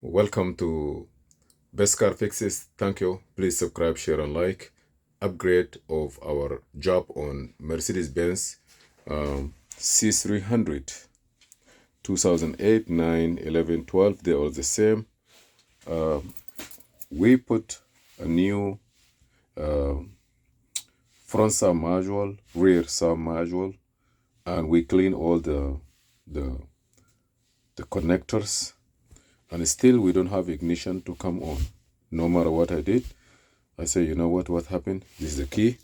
Welcome to Best Car Fixes. Thank you. Please subscribe, share, and like. Upgrade of our job on Mercedes-Benz C300 2008, 9, 11, 12. They are the same. We put a new front sub module, rear sub module, and we clean all the connectors, and still we don't have ignition to come on. No matter what I did, I say, you know what happened? This is the key.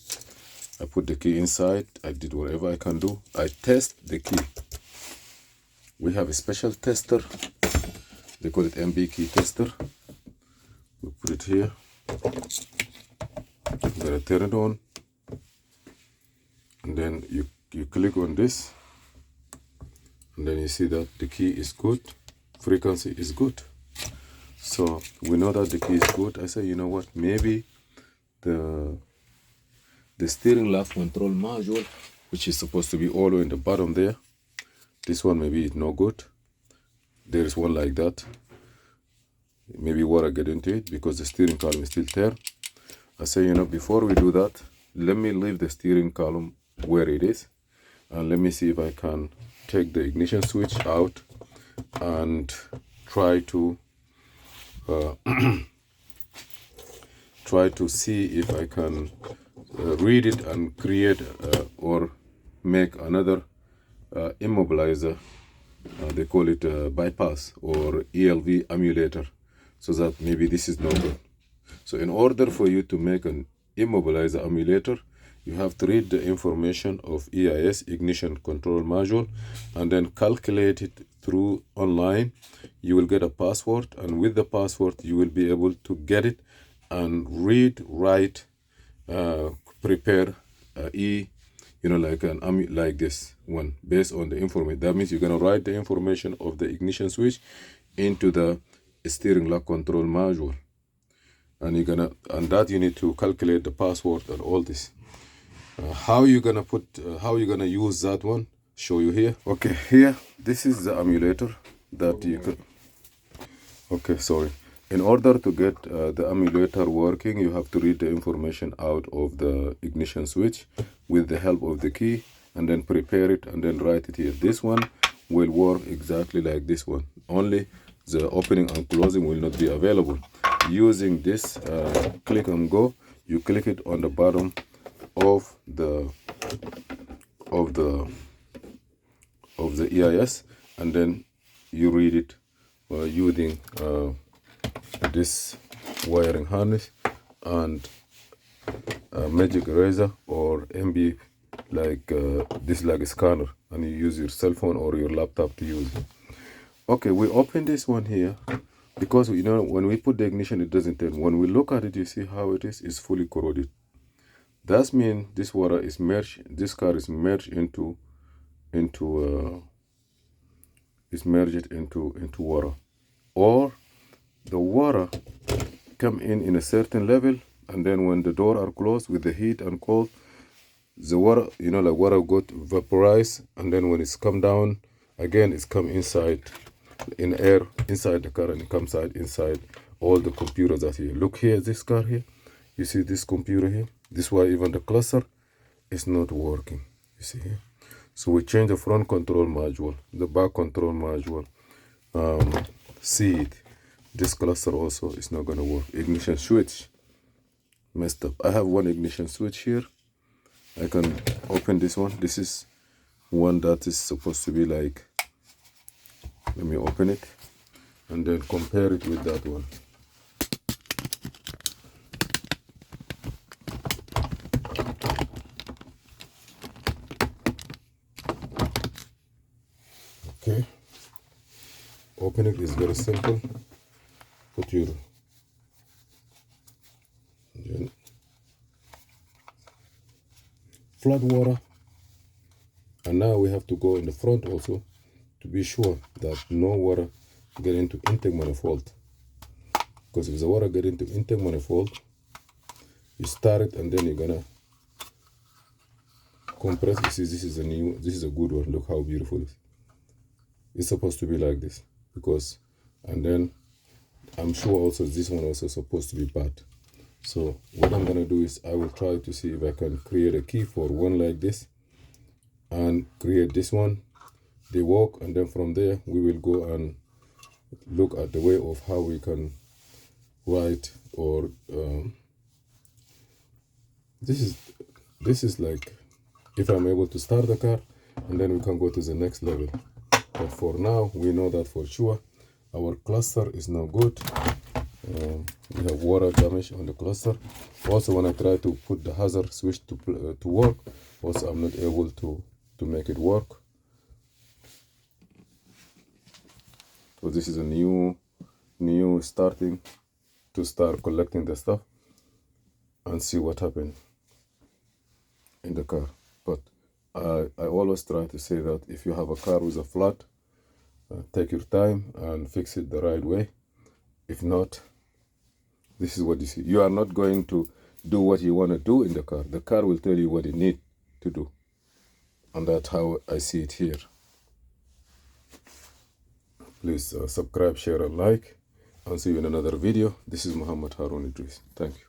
I put the key inside. I did whatever I can do. I test the key. We have a special tester. They call it MB key tester. We put it here. I'm gonna turn it on. And then you click on this. And then you see that the key is good. Frequency is good. So we know that the key is good. I say, you know what? Maybe the steering lock control module, which is supposed to be all the way in the bottom there, this one maybe is no good. There is one like that. Maybe water get into it because the steering column is still there. I say, you know, before we do that, let me leave the steering column where it is, and let me see if I can take the ignition switch out and try to see if I can read it and create or make another immobilizer. They call it bypass or ELV emulator, so that maybe this is no good. So in order for you to make an immobilizer emulator, you have to read the information of EIS, ignition control module, and then calculate it through online. You will get a password, and with the password you will be able to get it and read, write, prepare like this one based on the information. That means you're gonna write the information of the ignition switch into the steering lock control module, and that you need to calculate the password and all this. How you gonna use that one? Show you here. Okay, here this is the emulator that you could. Okay, sorry. In order to get the emulator working, you have to read the information out of the ignition switch with the help of the key, and then prepare it and then write it here. This one will work exactly like this one. Only the opening and closing will not be available. Using this click and go, you click it on the bottom of the EIS, and then you read it using this wiring harness and magic eraser or MB like this, like a scanner, and you use your cell phone or your laptop to use it. Okay, we open this one here because you know when we put the ignition it doesn't turn. When we look at it, you see how it is fully corroded. That means this water is merged. This car is merged into water, or the water come in a certain level, and then when the door are closed with the heat and cold, the water, you know, like water got vaporized, and then when it's come down again, it's come inside in air inside the car, and it comes out inside all the computers that here. Look here, this car here, you see this computer here. This is why even the cluster is not working. You see here. So we change the front control module, the back control module. See it. This cluster also is not gonna work. Ignition switch messed up. I have one ignition switch here. I can open this one. This is one that is supposed to be like. Let me open it and then compare it with that one. Okay, opening is very simple. Put your flood water, and now we have to go in the front also to be sure that no water get into intake manifold, because if the water get into intake manifold, you start it and then you're gonna compress. You see, this is a good one. Look how beautiful it is. It's supposed to be like this, because, and then I'm sure also this one also supposed to be bad. So what I'm gonna do is I will try to see if I can create a key for one like this and create this one, they work, and then from there we will go and look at the way of how we can write or this is like if I'm able to start the car, and then we can go to the next level. But for now we know that for sure our cluster is not good. We have water damage on the cluster. Also when I try to put the hazard switch to work, also I'm not able to make it work. So this is a new starting to start collecting the stuff and see what happened in the car. But I always try to say that if you have a car with a flat, take your time and fix it the right way. If not, this is what you see. You are not going to do what you want to do in the car. The car will tell you what you need to do. And that's how I see it here. Please subscribe, share, and like. I'll see you in another video. This is Muhammad Harun Idris. Thank you.